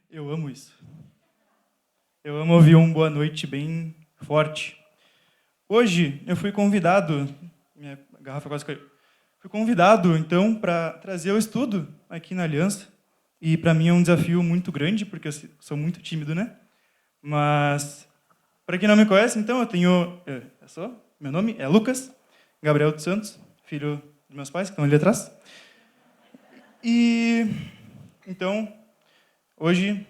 Eu amo isso. Eu amo ouvir um boa noite bem forte. Hoje eu fui convidado, minha garrafa quase caiu. Fui convidado, então, para trazer o estudo aqui na Aliança. E para mim é um desafio muito grande, porque eu sou muito tímido, né? Mas, para quem não me conhece, então, meu nome é Lucas Gabriel dos Santos, filho dos meus pais, que estão ali atrás. E, então, hoje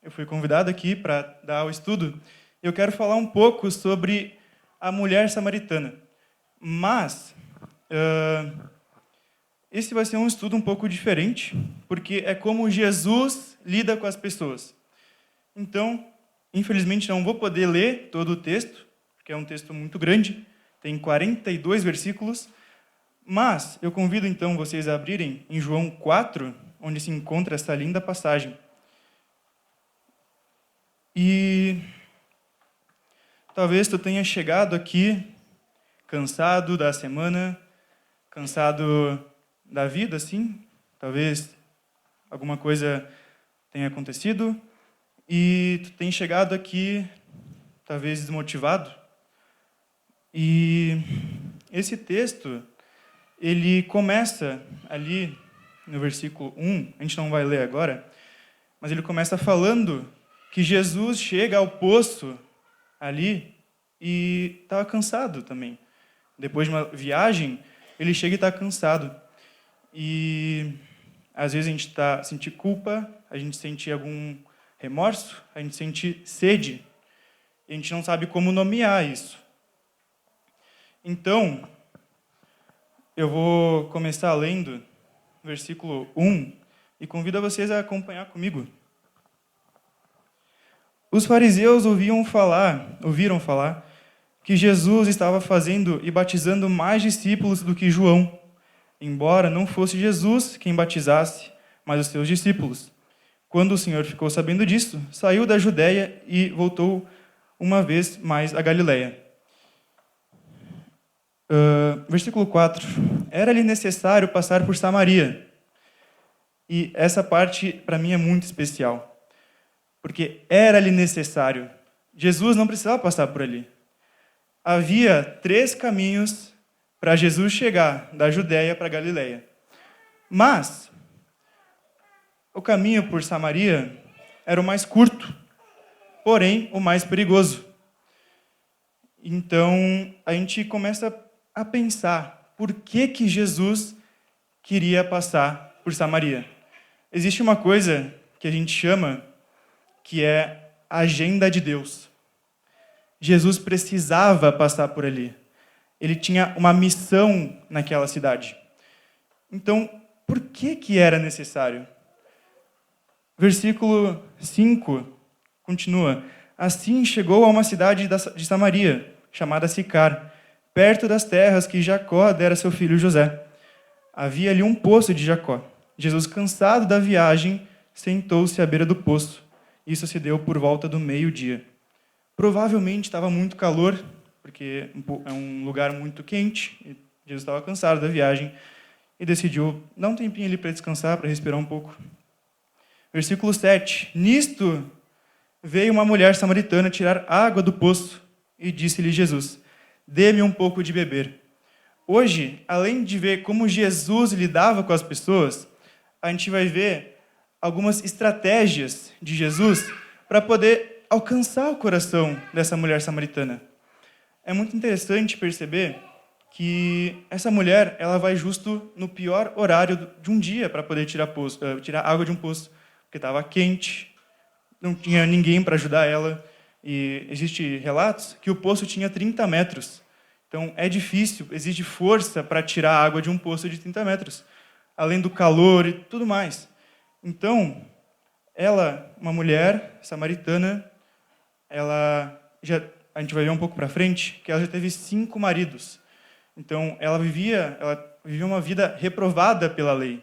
eu fui convidado aqui para dar o estudo. Eu quero falar um pouco sobre a mulher samaritana. Mas esse vai ser um estudo um pouco diferente, porque é como Jesus lida com as pessoas. Então, infelizmente, não vou poder ler todo o texto, porque é um texto muito grande, tem 42 versículos, mas eu convido, então, vocês a abrirem em João 4, onde se encontra essa linda passagem. E talvez tu tenha chegado aqui cansado da semana, cansado da vida, assim. Talvez alguma coisa tenha acontecido e tu tenha chegado aqui talvez desmotivado. E esse texto, ele começa ali no versículo 1, a gente não vai ler agora, mas ele começa falando que Jesus chega ao poço ali e estava cansado também. Depois de uma viagem, ele chega e está cansado. E às vezes a gente sente culpa, a gente sente algum remorso, a gente sente sede. E a gente não sabe como nomear isso. Então, eu vou começar lendo versículo 1 e convido vocês a acompanhar comigo. Os fariseus ouviram falar que Jesus estava fazendo e batizando mais discípulos do que João, embora não fosse Jesus quem batizasse, mas os seus discípulos. Quando o Senhor ficou sabendo disso, saiu da Judéia e voltou uma vez mais a Galiléia. Versículo 4. Era-lhe necessário passar por Samaria. E essa parte, para mim, é muito especial. Porque era-lhe necessário. Jesus não precisava passar por ali. Havia 3 caminhos para Jesus chegar da Judéia para Galiléia. Mas o caminho por Samaria era o mais curto, porém o mais perigoso. Então a gente começa a pensar por que Jesus queria passar por Samaria. Existe uma coisa que a gente chama que é a agenda de Deus. Jesus precisava passar por ali. Ele tinha uma missão naquela cidade. Então, por que era necessário? Versículo 5 continua. Assim chegou a uma cidade de Samaria, chamada Sicar, perto das terras que Jacó dera a seu filho José. Havia ali um poço de Jacó. Jesus, cansado da viagem, sentou-se à beira do poço. Isso se deu por volta do meio-dia. Provavelmente estava muito calor, porque é um lugar muito quente. E Jesus estava cansado da viagem e decidiu dar um tempinho ali para descansar, para respirar um pouco. Versículo 7. Nisto veio uma mulher samaritana tirar água do poço e disse-lhe Jesus: dê-me um pouco de beber. Hoje, além de ver como Jesus lidava com as pessoas, a gente vai ver algumas estratégias de Jesus para poder alcançar o coração dessa mulher samaritana. É muito interessante perceber que essa mulher ela vai justo no pior horário de um dia para poder tirar água de um poço, porque estava quente, não tinha ninguém para ajudar ela, e existem relatos que o poço tinha 30 metros. Então é difícil, exige força para tirar a água de um poço de 30 metros, além do calor e tudo mais. Então, ela, uma mulher samaritana, a gente vai ver um pouco para frente, que ela já teve 5 maridos. Então, ela vivia uma vida reprovada pela lei.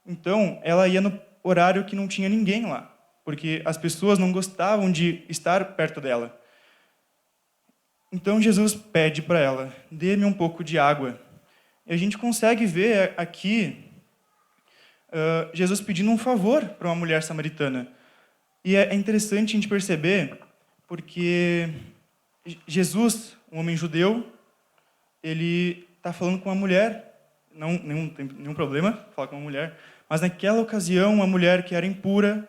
Então, ela ia no horário que não tinha ninguém lá, porque as pessoas não gostavam de estar perto dela. Então, Jesus pede para ela: dê-me um pouco de água. E a gente consegue ver aqui Jesus pedindo um favor para uma mulher samaritana. E é interessante a gente perceber, porque Jesus, um homem judeu, ele está falando com uma mulher, não tem nenhum problema falar com uma mulher, mas naquela ocasião, uma mulher que era impura,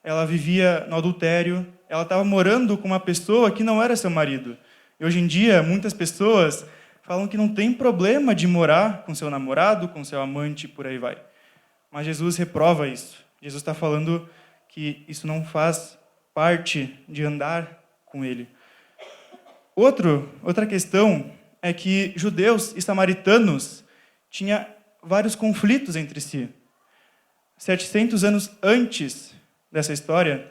ela vivia no adultério, ela estava morando com uma pessoa que não era seu marido. E hoje em dia, muitas pessoas falam que não tem problema de morar com seu namorado, com seu amante, por aí vai. Mas Jesus reprova isso. Jesus está falando que isso não faz parte de andar com ele. Outra questão é que judeus e samaritanos tinham vários conflitos entre si. 700 anos antes dessa história,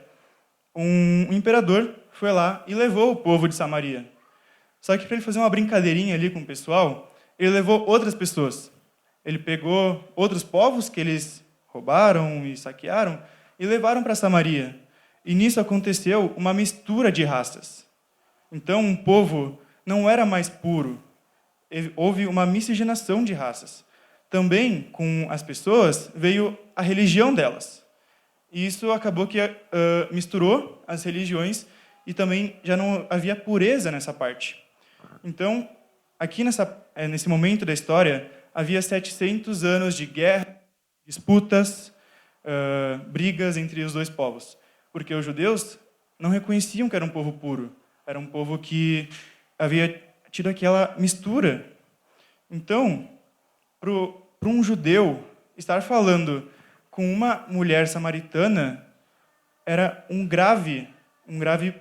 um imperador foi lá e levou o povo de Samaria. Só que para ele fazer uma brincadeirinha ali com o pessoal, ele levou outras pessoas. Ele pegou outros povos que eles roubaram e saquearam e levaram para Samaria. E nisso aconteceu uma mistura de raças. Então, um povo não era mais puro. Houve uma miscigenação de raças. Também, com as pessoas, veio a religião delas. E isso acabou que misturou as religiões e também já não havia pureza nessa parte. Então, aqui nesse momento da história, havia 700 anos de guerra, disputas, brigas entre os dois povos. Porque os judeus não reconheciam que era um povo puro. Era um povo que havia tido aquela mistura. Então, para um judeu estar falando com uma mulher samaritana era um grave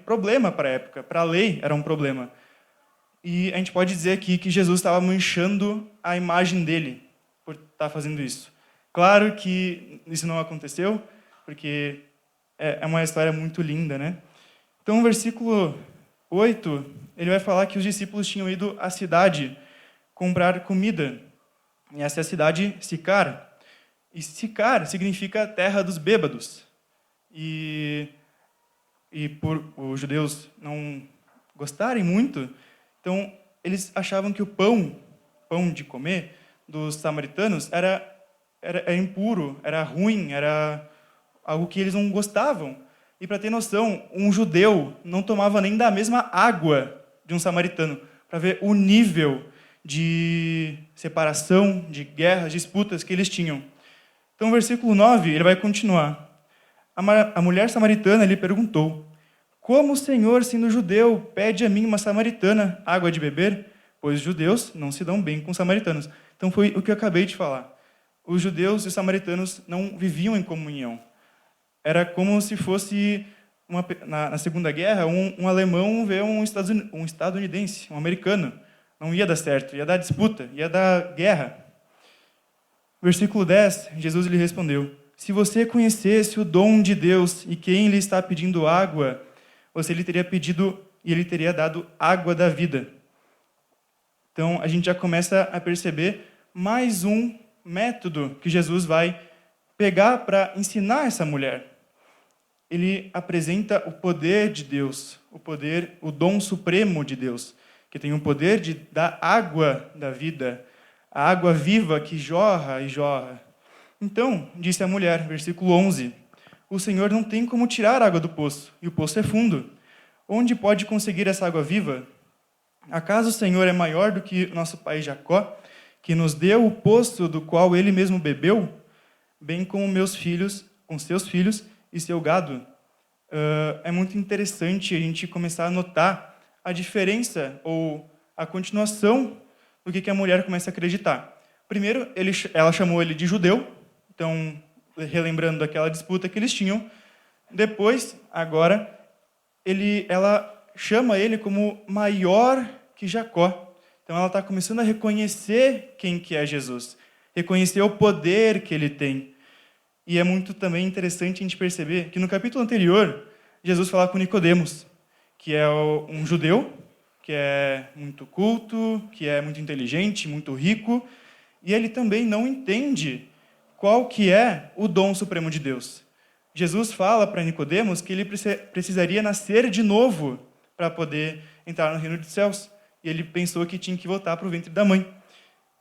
problema para a época. Para a lei era um problema. E a gente pode dizer aqui que Jesus estava manchando a imagem dele por estar fazendo isso. Claro que isso não aconteceu, porque é uma história muito linda, né? Então, no versículo 8, ele vai falar que os discípulos tinham ido à cidade comprar comida. E essa é a cidade Sicar. E Sicar significa terra dos bêbados. E por os judeus não gostarem muito, então eles achavam que o pão de comer dos samaritanos era impuro, era ruim, era algo que eles não gostavam. E para ter noção, um judeu não tomava nem da mesma água de um samaritano, para ver o nível de separação, de guerras, disputas que eles tinham. Então, no versículo 9, ele vai continuar. A mulher samaritana lhe perguntou: como o Senhor, sendo judeu, pede a mim, uma samaritana, água de beber? Pois os judeus não se dão bem com os samaritanos. Então, foi o que eu acabei de falar. Os judeus e os samaritanos não viviam em comunhão. Era como se fosse, na Segunda Guerra, um alemão ver um estadunidense, um americano. Não ia dar certo, ia dar disputa, ia dar guerra. Versículo 10, Jesus lhe respondeu: se você conhecesse o dom de Deus e quem lhe está pedindo água, você lhe teria pedido e ele teria dado água da vida. Então, a gente já começa a perceber mais um método que Jesus vai pegar para ensinar essa mulher. Ele apresenta o poder de Deus, o dom supremo de Deus, que tem o poder de dar água da vida, a água viva que jorra e jorra. Então, disse a mulher, versículo 11, o Senhor não tem como tirar água do poço, e o poço é fundo. Onde pode conseguir essa água viva? Acaso o Senhor é maior do que nosso pai Jacó, que nos deu o poço do qual ele mesmo bebeu, bem como com seus filhos e seu gado? É muito interessante a gente começar a notar a diferença ou a continuação do que a mulher começa a acreditar. Primeiro, ela chamou ele de judeu, então, relembrando aquela disputa que eles tinham. Depois, agora, ela chama ele como maior que Jacó. Então, ela está começando a reconhecer quem que é Jesus, reconhecer o poder que ele tem. E é muito também interessante a gente perceber que no capítulo anterior, Jesus fala com Nicodemos, que é um judeu, que é muito culto, que é muito inteligente, muito rico, e ele também não entende qual que é o dom supremo de Deus. Jesus fala para Nicodemos que ele precisaria nascer de novo para poder entrar no reino dos céus. E ele pensou que tinha que voltar para o ventre da mãe.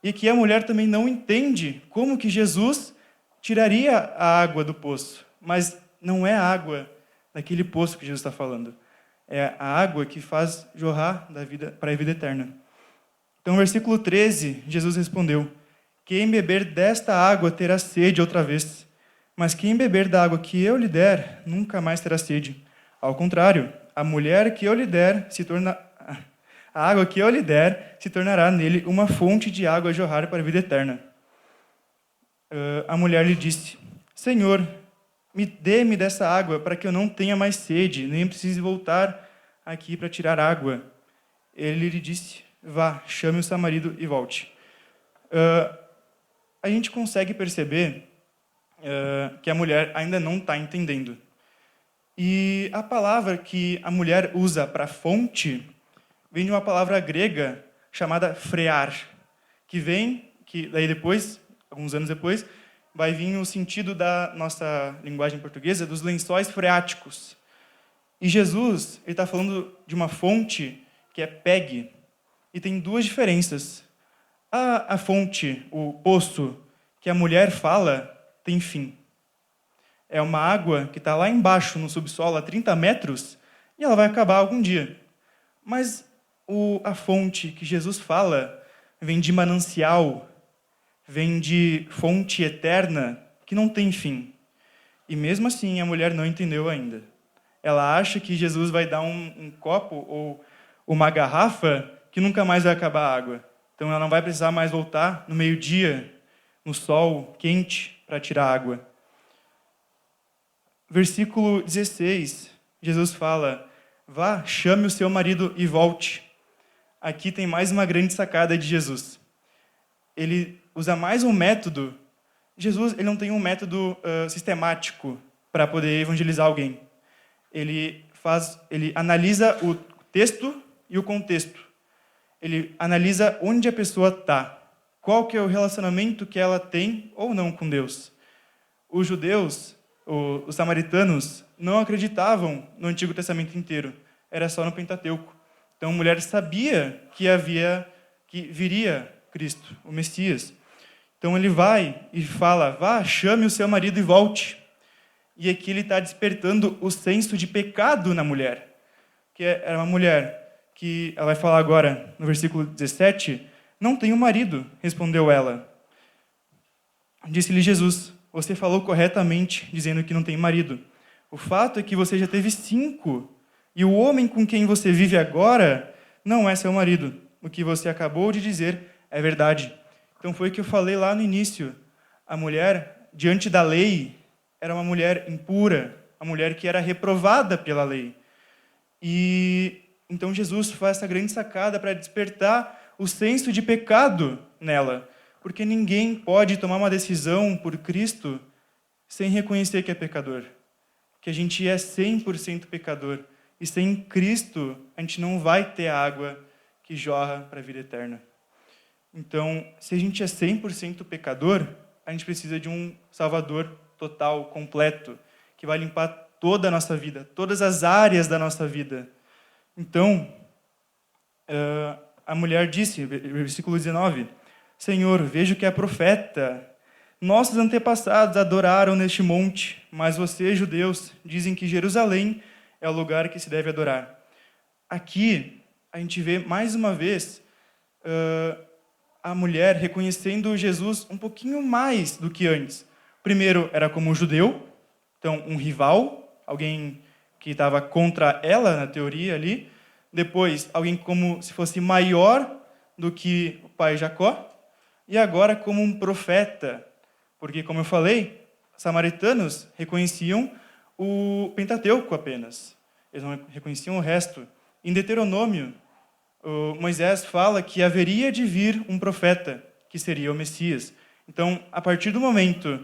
E que a mulher também não entende como que Jesus tiraria a água do poço. Mas não é a água daquele poço que Jesus está falando. É a água que faz jorrar da vida para a vida eterna. Então, versículo 13, Jesus respondeu: quem beber desta água terá sede outra vez, mas quem beber da água que eu lhe der, nunca mais terá sede. Ao contrário, a mulher que eu lhe der a água que eu lhe der se tornará nele uma fonte de água a jorrar para a vida eterna. A mulher lhe disse: Senhor, dê-me dessa água para que eu não tenha mais sede, nem precise voltar aqui para tirar água. Ele lhe disse: vá, chame o seu marido e volte. A gente consegue perceber que a mulher ainda não está entendendo. E a palavra que a mulher usa para fonte vem de uma palavra grega chamada frear, que daí depois, alguns anos depois, vai vir no sentido da nossa linguagem portuguesa dos lençóis freáticos. E Jesus está falando de uma fonte que é PEG, e tem duas diferenças. A fonte, o poço que a mulher fala, tem fim. É uma água que está lá embaixo, no subsolo, a 30 metros, e ela vai acabar algum dia. Mas a fonte que Jesus fala vem de manancial, vem de fonte eterna, que não tem fim. E mesmo assim, a mulher não entendeu ainda. Ela acha que Jesus vai dar um copo ou uma garrafa que nunca mais vai acabar a água. Então, ela não vai precisar mais voltar no meio-dia, no sol quente, para tirar água. Versículo 16, Jesus fala: vá, chame o seu marido e volte. Aqui tem mais uma grande sacada de Jesus. Ele usa mais um método. Jesus ele não tem um método sistemático para poder evangelizar alguém. Ele analisa o texto e o contexto. Ele analisa onde a pessoa está. Qual que é o relacionamento que ela tem ou não com Deus. Os judeus, os samaritanos, não acreditavam no Antigo Testamento inteiro. Era só no Pentateuco. Então, a mulher sabia que viria Cristo, o Messias. Então, ele vai e fala: vá, chame o seu marido e volte. E aqui ele está despertando o senso de pecado na mulher. Que era uma mulher que, ela vai falar agora, no versículo 17, não tenho marido, respondeu ela. Disse-lhe Jesus: você falou corretamente, dizendo que não tem marido. O fato é que você já teve 5, e o homem com quem você vive agora não é seu marido. O que você acabou de dizer é verdade. Então foi o que eu falei lá no início. A mulher, diante da lei, era uma mulher impura, uma mulher que era reprovada pela lei. E então Jesus faz essa grande sacada para despertar o senso de pecado nela. Porque ninguém pode tomar uma decisão por Cristo sem reconhecer que é pecador. Que a gente é 100% pecador. E sem Cristo, a gente não vai ter a água que jorra para a vida eterna. Então, se a gente é 100% pecador, a gente precisa de um Salvador total, completo, que vai limpar toda a nossa vida, todas as áreas da nossa vida. Então, a mulher disse, versículo 19, Senhor, vejo que é profeta. Nossos antepassados adoraram neste monte, mas vocês, judeus, dizem que Jerusalém é o lugar que se deve adorar. Aqui, a gente vê mais uma vez a mulher reconhecendo Jesus um pouquinho mais do que antes. Primeiro, era como um judeu, então um rival, alguém que estava contra ela, na teoria ali. Depois, alguém como se fosse maior do que o pai Jacó. E agora como um profeta, porque, como eu falei, samaritanos reconheciam o Pentateuco apenas. Eles não reconheciam o resto. Em Deuteronômio, Moisés fala que haveria de vir um profeta, que seria o Messias. Então, a partir do momento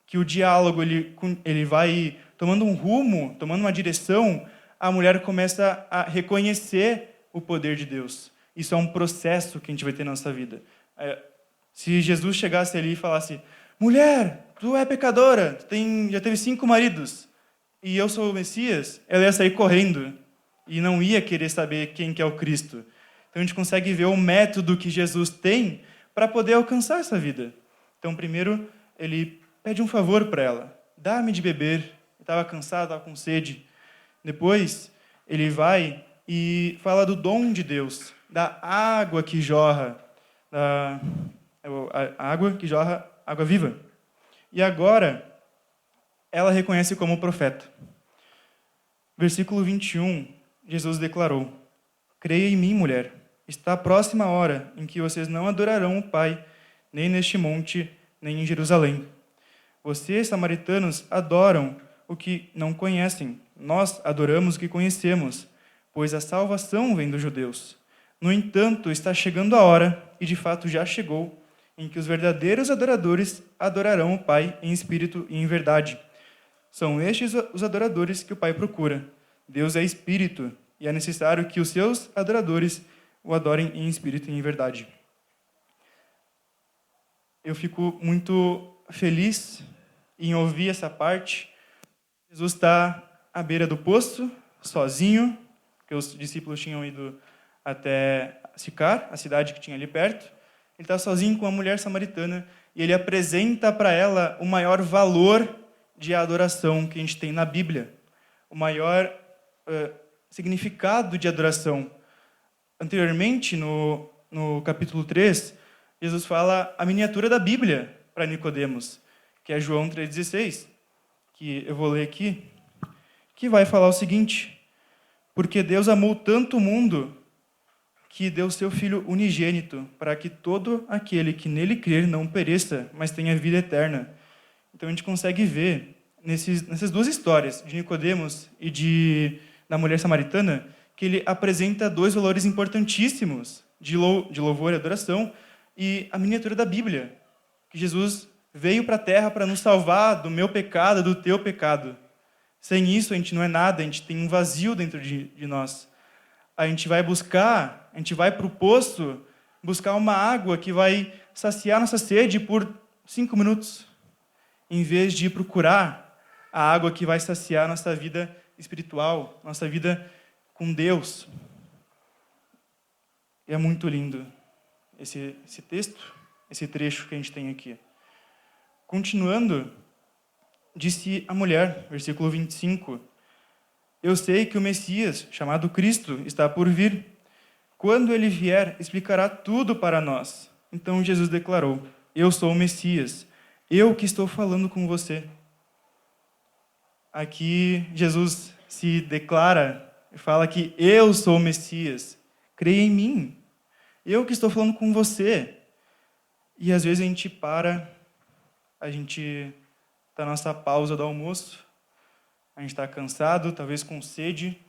que o diálogo ele vai tomando um rumo, tomando uma direção, a mulher começa a reconhecer o poder de Deus. Isso é um processo que a gente vai ter na nossa vida. Se Jesus chegasse ali e falasse: mulher, tu é pecadora, tu já teve 5 maridos, e eu sou o Messias, ela ia sair correndo e não ia querer saber quem que é o Cristo. Então a gente consegue ver o método que Jesus tem para poder alcançar essa vida. Então, primeiro, ele pede um favor para ela: dá-me de beber. Eu estava cansado, estava com sede. Depois, ele vai e fala do dom de Deus, da água que jorra, a água que jorra, água viva. E agora, ela reconhece como profeta. Versículo 21, Jesus declarou: Creia em mim, mulher. Está próxima a hora em que vocês não adorarão o Pai, nem neste monte, nem em Jerusalém. Vocês, samaritanos, adoram o que não conhecem. Nós adoramos o que conhecemos, pois a salvação vem dos judeus. No entanto, está chegando a hora, e de fato já chegou, em que os verdadeiros adoradores adorarão o Pai em espírito e em verdade. São estes os adoradores que o Pai procura. Deus é espírito, e é necessário que os seus adoradores o adorem em espírito e em verdade. Eu fico muito feliz em ouvir essa parte. Jesus está à beira do poço, sozinho, porque os discípulos tinham ido até Sicar, a cidade que tinha ali perto. Ele está sozinho com uma mulher samaritana e ele apresenta para ela o maior valor de adoração que a gente tem na Bíblia, o maior significado de adoração. Anteriormente, no capítulo 3, Jesus fala a miniatura da Bíblia para Nicodemos, que é João 3,16, que eu vou ler aqui, que vai falar o seguinte: porque Deus amou tanto o mundo que deu seu Filho unigênito, para que todo aquele que nele crer não pereça, mas tenha vida eterna. Então a gente consegue ver nessas duas histórias, de Nicodemos e da mulher samaritana, que ele apresenta dois valores importantíssimos de louvor e adoração, e a miniatura da Bíblia, que Jesus veio para a terra para nos salvar do meu pecado, do teu pecado. Sem isso, a gente não é nada, a gente tem um vazio dentro de nós. A gente vai para o poço, buscar uma água que vai saciar nossa sede por 5 minutos, em vez de procurar a água que vai saciar nossa vida espiritual, nossa vida com Deus. E é muito lindo esse texto, esse trecho que a gente tem aqui. Continuando, disse a mulher, versículo 25, eu sei que o Messias, chamado Cristo, está por vir. Quando ele vier, explicará tudo para nós. Então Jesus declarou: eu sou o Messias, eu que estou falando com você. Aqui Jesus se declara e fala que eu sou o Messias, creia em mim, eu que estou falando com você. E às vezes a gente está na nossa pausa do almoço, a gente está cansado, talvez com sede,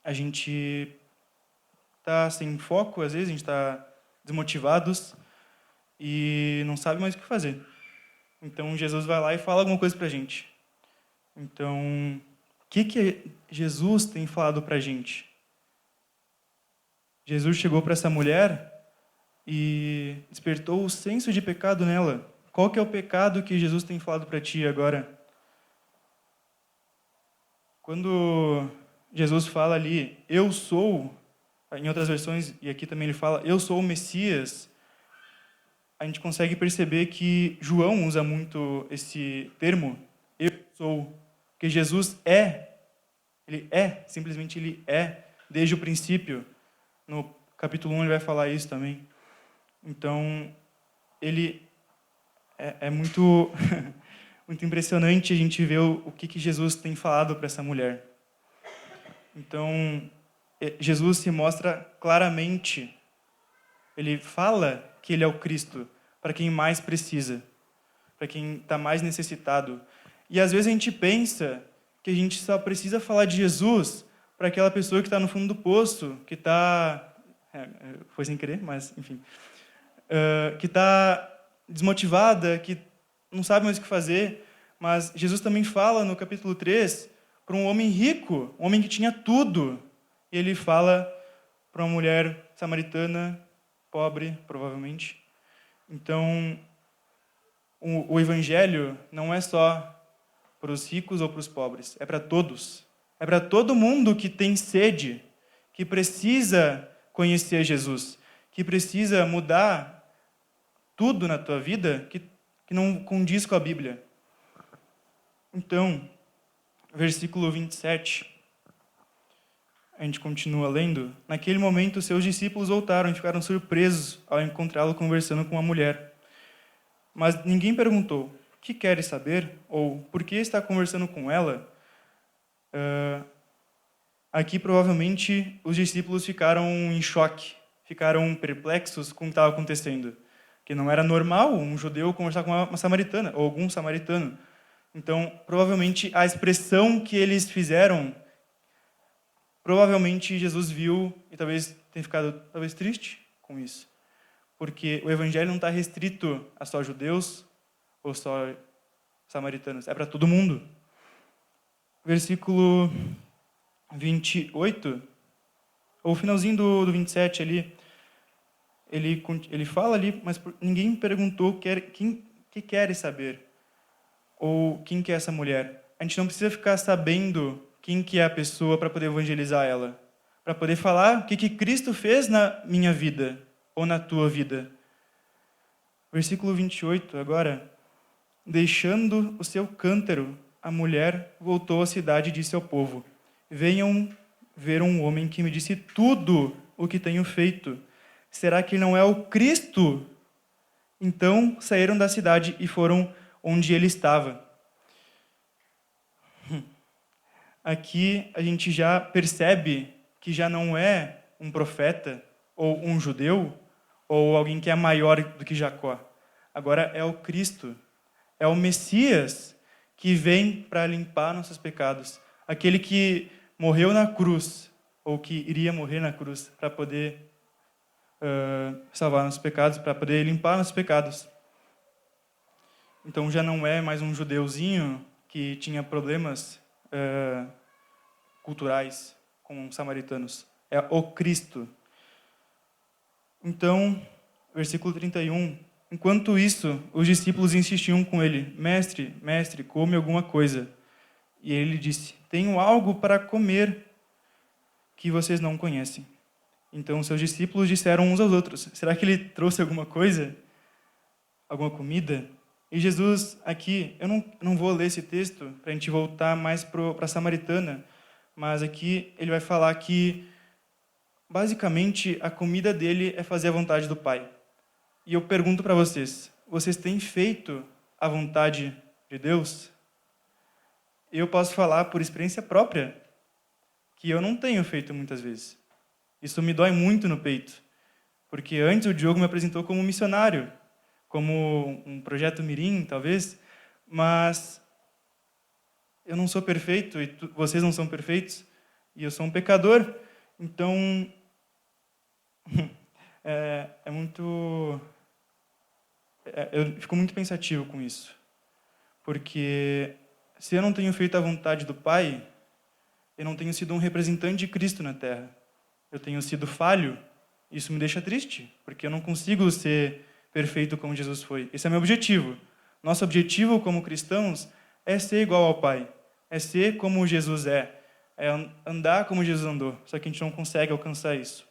a gente está sem foco, às vezes a gente está desmotivados e não sabe mais o que fazer. Então Jesus vai lá e fala alguma coisa para a gente. Então, o que Jesus tem falado para a gente? Jesus chegou para essa mulher e despertou o senso de pecado nela. Qual que é o pecado que Jesus tem falado para ti agora? Quando Jesus fala ali, eu sou, em outras versões, e aqui também ele fala, eu sou o Messias, a gente consegue perceber que João usa muito esse termo, eu sou, porque Jesus simplesmente ele é, desde o princípio. No capítulo 1 ele vai falar isso também. Então, ele é muito, muito impressionante a gente ver o que Jesus tem falado para essa mulher. Então, Jesus se mostra claramente, ele fala que ele é o Cristo para quem mais precisa, para quem está mais necessitado. E às vezes a gente pensa que a gente só precisa falar de Jesus para aquela pessoa que está no fundo do poço, que está... foi sem querer, mas enfim. Que está desmotivada, que não sabe mais o que fazer. Mas Jesus também fala no capítulo 3 para um homem rico, um homem que tinha tudo. E ele fala para uma mulher samaritana, pobre, provavelmente. Então, o evangelho não é só para os ricos ou para os pobres, é para todos. É para todo mundo que tem sede, que precisa conhecer Jesus, que precisa mudar tudo na tua vida que não condiz com a Bíblia. Então, versículo 27, a gente continua lendo. Naquele momento, seus discípulos voltaram e ficaram surpresos ao encontrá-lo conversando com uma mulher. Mas ninguém perguntou: o que queres saber? Ou por que está conversando com ela? Aqui, provavelmente, os discípulos ficaram em choque, ficaram perplexos com o que estava acontecendo. Que não era normal um judeu conversar com uma samaritana, ou algum samaritano. Então, provavelmente, a expressão que eles fizeram, provavelmente Jesus viu e talvez tenha ficado triste com isso. Porque o evangelho não está restrito a só judeus ou só samaritanos, é para todo mundo. Versículo 28, ou o finalzinho do 27 ali, ele fala ali, mas ninguém perguntou quem que quer saber, ou quem que é essa mulher. A gente não precisa ficar sabendo quem que é a pessoa para poder evangelizar ela, para poder falar o que Cristo fez na minha vida, ou na tua vida. Versículo 28, agora. Deixando o seu cântaro, a mulher voltou à cidade e disse ao povo: venham ver um homem que me disse tudo o que tenho feito. Será que não é o Cristo? Então saíram da cidade e foram onde ele estava. Aqui a gente já percebe que já não é um profeta, ou um judeu, ou alguém que é maior do que Jacó. Agora é o Cristo. É o Messias que vem para limpar nossos pecados. Aquele que morreu na cruz, ou que iria morrer na cruz, para poder salvar nossos pecados, para poder limpar nossos pecados. Então já não é mais um judeuzinho que tinha problemas culturais com os samaritanos. É o Cristo. Então, versículo 31. Enquanto isso, os discípulos insistiam com ele: mestre, mestre, come alguma coisa. E ele disse: tenho algo para comer que vocês não conhecem. Então seus discípulos disseram uns aos outros: será que ele trouxe alguma coisa? Alguma comida? E Jesus, aqui, eu não vou ler esse texto para a gente voltar mais para a Samaritana, mas aqui ele vai falar que, basicamente, a comida dele é fazer a vontade do Pai. E eu pergunto para vocês: vocês têm feito a vontade de Deus? Eu posso falar por experiência própria que eu não tenho feito muitas vezes. Isso me dói muito no peito, porque antes o Diogo me apresentou como missionário, como um projeto Mirim, talvez, mas eu não sou perfeito e vocês não são perfeitos, e eu sou um pecador, então eu fico muito pensativo com isso, porque se eu não tenho feito a vontade do Pai, eu não tenho sido um representante de Cristo na Terra. Eu tenho sido falho. Isso me deixa triste, porque eu não consigo ser perfeito como Jesus foi. Esse é meu objetivo. Nosso objetivo como cristãos é ser igual ao Pai, é ser como Jesus é andar como Jesus andou. Só que a gente não consegue alcançar isso.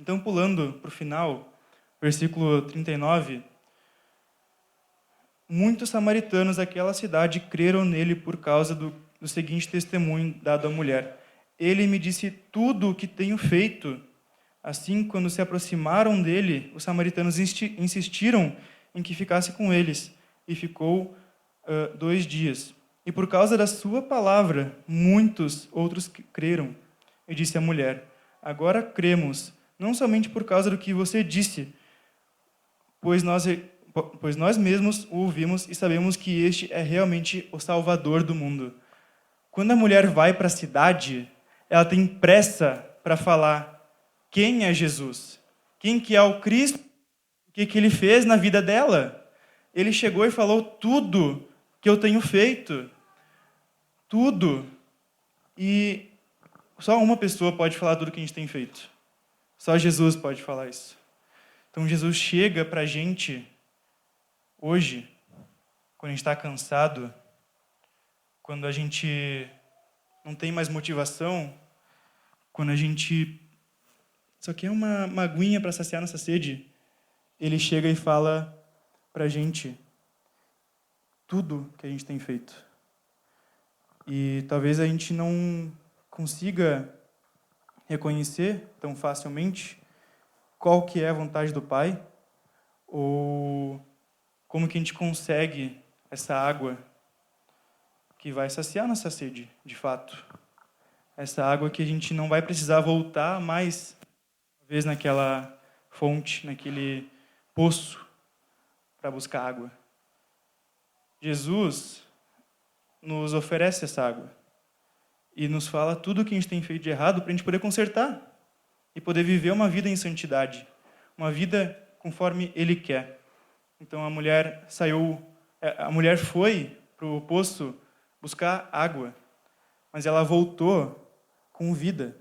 Então, pulando para o final, versículo 39, muitos samaritanos daquela cidade creram nele por causa do seguinte testemunho dado à mulher: ele me disse tudo o que tenho feito. Assim, quando se aproximaram dele, os samaritanos insistiram em que ficasse com eles, e ficou 2 dias. E por causa da sua palavra, muitos outros creram. E disse à mulher: agora cremos, não somente por causa do que você disse, pois nós mesmos o ouvimos e sabemos que este é realmente o Salvador do mundo. Quando a mulher vai para a cidade, ela tem pressa para falar quem é Jesus, quem que é o Cristo, o que ele fez na vida dela. Ele chegou e falou tudo que eu tenho feito, tudo. E só uma pessoa pode falar tudo que a gente tem feito. Só Jesus pode falar isso. Então Jesus chega para a gente hoje, quando a gente está cansado, quando a gente não tem mais motivação, quando a gente só quer uma aguinha para saciar nossa sede, ele chega e fala para a gente tudo que a gente tem feito. E talvez a gente não consiga reconhecer tão facilmente qual que é a vontade do Pai, ou como que a gente consegue essa água que vai saciar nossa sede, de fato. Essa água que a gente não vai precisar voltar mais uma vez naquela fonte, naquele poço para buscar água. Jesus nos oferece essa água e nos fala tudo o que a gente tem feito de errado para a gente poder consertar e poder viver uma vida em santidade, uma vida conforme Ele quer. Então a mulher foi para o poço buscar água, mas ela voltou com vida.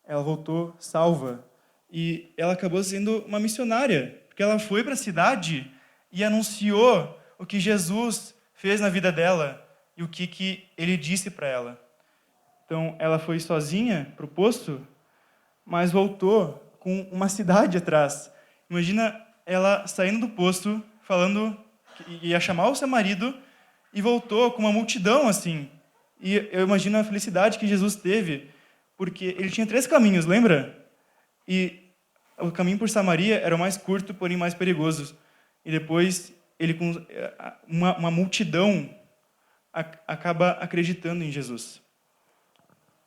Ela voltou salva e ela acabou sendo uma missionária, porque ela foi para a cidade e anunciou o que Jesus fez na vida dela e o que ele disse para ela. Então, ela foi sozinha para o poço, mas voltou com uma cidade atrás. Imagina ela saindo do poço, falando que ia chamar o seu marido, e voltou com uma multidão assim. E eu imagino a felicidade que Jesus teve, porque ele tinha 3 caminhos, lembra? E o caminho por Samaria era o mais curto, porém mais perigoso. E depois ele com uma multidão acaba acreditando em Jesus.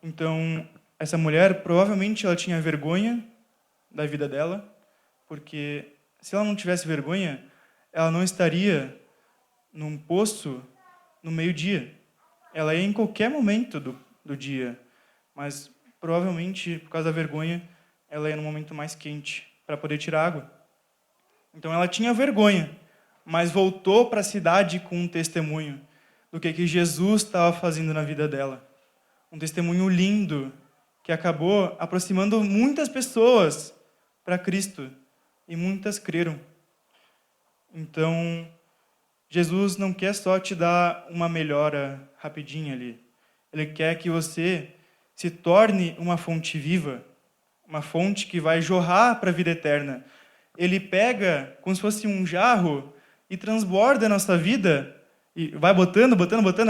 Então, essa mulher provavelmente ela tinha vergonha da vida dela, porque se ela não tivesse vergonha, ela não estaria num poço no meio-dia. Ela ia em qualquer momento do dia, mas provavelmente, por causa da vergonha, ela ia no momento mais quente para poder tirar água. Então ela tinha vergonha, mas voltou para a cidade com um testemunho do que Jesus estava fazendo na vida dela. Um testemunho lindo que acabou aproximando muitas pessoas para Cristo e muitas creram. Então, Jesus não quer só te dar uma melhora rapidinha ali. Ele quer que você se torne uma fonte viva, uma fonte que vai jorrar para a vida eterna. Ele pega como se fosse um jarro e transborda a nossa vida e vai botando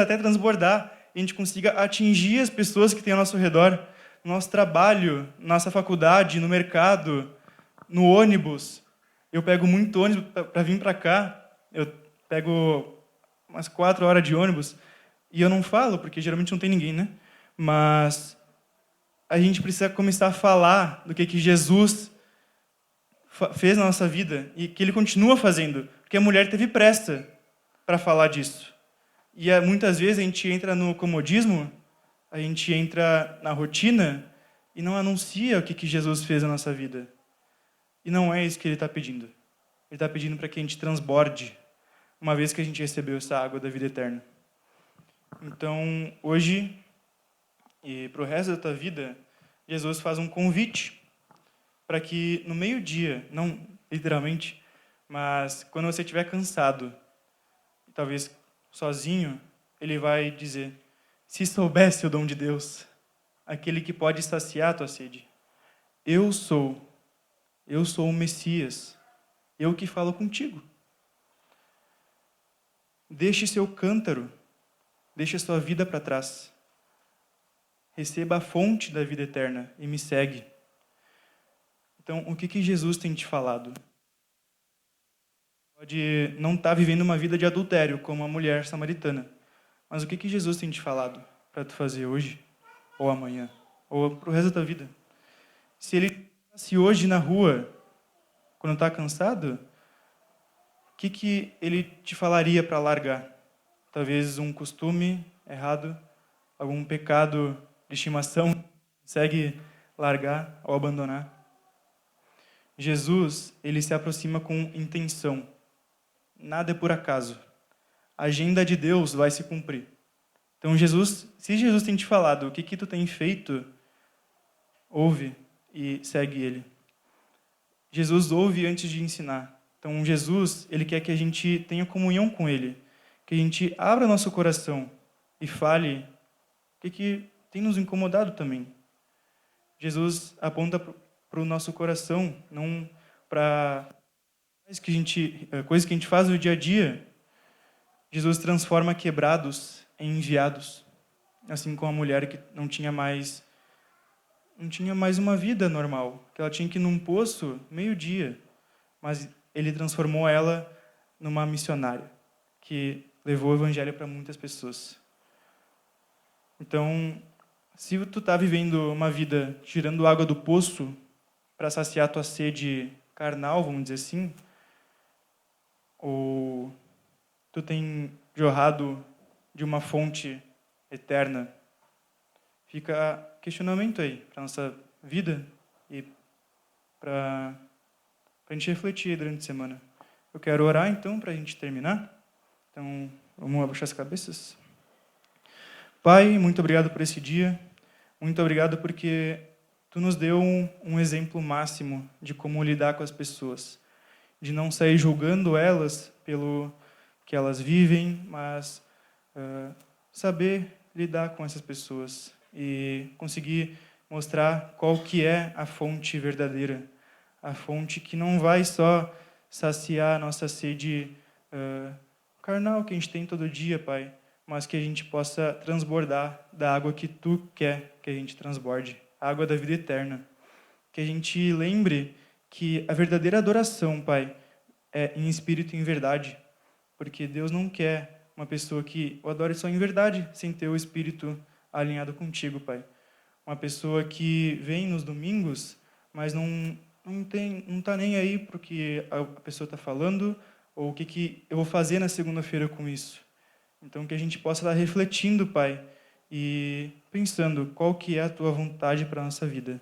até transbordar e a gente consiga atingir as pessoas que têm ao nosso redor, no nosso trabalho, na nossa faculdade, no mercado, no ônibus. Eu pego muito ônibus para vir para cá. Eu pego umas 4 horas de ônibus e eu não falo, porque geralmente não tem ninguém, né? Mas a gente precisa começar a falar do que Jesus fez na nossa vida e que ele continua fazendo, porque a mulher teve pressa para falar disso. E muitas vezes a gente entra no comodismo, a gente entra na rotina e não anuncia o que Jesus fez na nossa vida. E não é isso que ele está pedindo. Ele está pedindo para que a gente transborde, uma vez que a gente recebeu essa água da vida eterna. Então, hoje, e para o resto da tua vida, Jesus faz um convite para que no meio-dia, não literalmente, mas quando você estiver cansado, talvez sozinho, ele vai dizer: se soubesse o dom de Deus, aquele que pode saciar a tua sede, eu sou o Messias, eu que falo contigo. Deixe seu cântaro, deixe a sua vida para trás. Receba a fonte da vida eterna e me segue. Então, o que Jesus tem te falado? Pode não estar vivendo uma vida de adultério, como a mulher samaritana. Mas o que Jesus tem te falado para tu fazer hoje, ou amanhã, ou para o resto da tua vida? Se hoje na rua, quando está cansado, o que ele te falaria para largar? Talvez um costume errado, algum pecado de estimação, consegue largar ou abandonar. Jesus, ele se aproxima com intenção. Nada é por acaso. A agenda de Deus vai se cumprir. Então, se Jesus tem te falado o que tu tem feito, ouve e segue ele. Jesus ouve antes de ensinar. Então, Jesus, ele quer que a gente tenha comunhão com ele, que a gente abra nosso coração e fale o que tem nos incomodado também. Jesus aponta para o nosso coração, não para coisas que a gente faz no dia a dia. Jesus transforma quebrados enviados. Assim como a mulher que não tinha mais uma vida normal, que ela tinha que ir num poço meio-dia, mas ele transformou ela numa missionária, que levou o evangelho para muitas pessoas. Então, se tu está vivendo uma vida tirando água do poço para saciar tua sede carnal, vamos dizer assim, ou tu tem jorrado de uma fonte eterna, fica questionamento aí para nossa vida e para a gente refletir durante a semana. Eu quero orar, então, para a gente terminar. Então, vamos abaixar as cabeças. Pai, muito obrigado por esse dia. Muito obrigado porque Tu nos deu um exemplo máximo de como lidar com as pessoas. De não sair julgando elas pelo que elas vivem, mas saber lidar com essas pessoas e conseguir mostrar qual que é a fonte verdadeira. A fonte que não vai só saciar a nossa sede carnal que a gente tem todo dia, Pai, mas que a gente possa transbordar da água que Tu quer que a gente transborde, a água da vida eterna. Que a gente lembre que a verdadeira adoração, Pai, é em espírito e em verdade, porque Deus não quer uma pessoa que o adore só em verdade, sem ter o espírito alinhado contigo, Pai. Uma pessoa que vem nos domingos, mas não está nem aí para o que a pessoa está falando ou o que eu vou fazer na segunda-feira com isso. Então, que a gente possa estar refletindo, Pai, e pensando qual que é a Tua vontade para a nossa vida.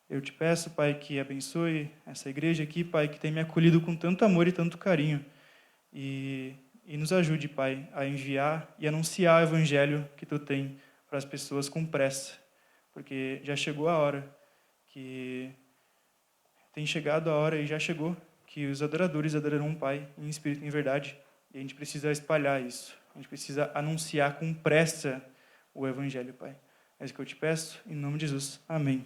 Eu te peço, Pai, que abençoe essa igreja aqui, Pai, que tem me acolhido com tanto amor e tanto carinho. E nos ajude, Pai, a enviar e anunciar o evangelho que Tu tem para as pessoas com pressa. Porque já chegou a hora que... Tem chegado a hora e já chegou que os adoradores adorarão o Pai em espírito e em verdade. E a gente precisa espalhar isso. A gente precisa anunciar com pressa o evangelho, Pai. É isso que eu te peço, em nome de Jesus. Amém.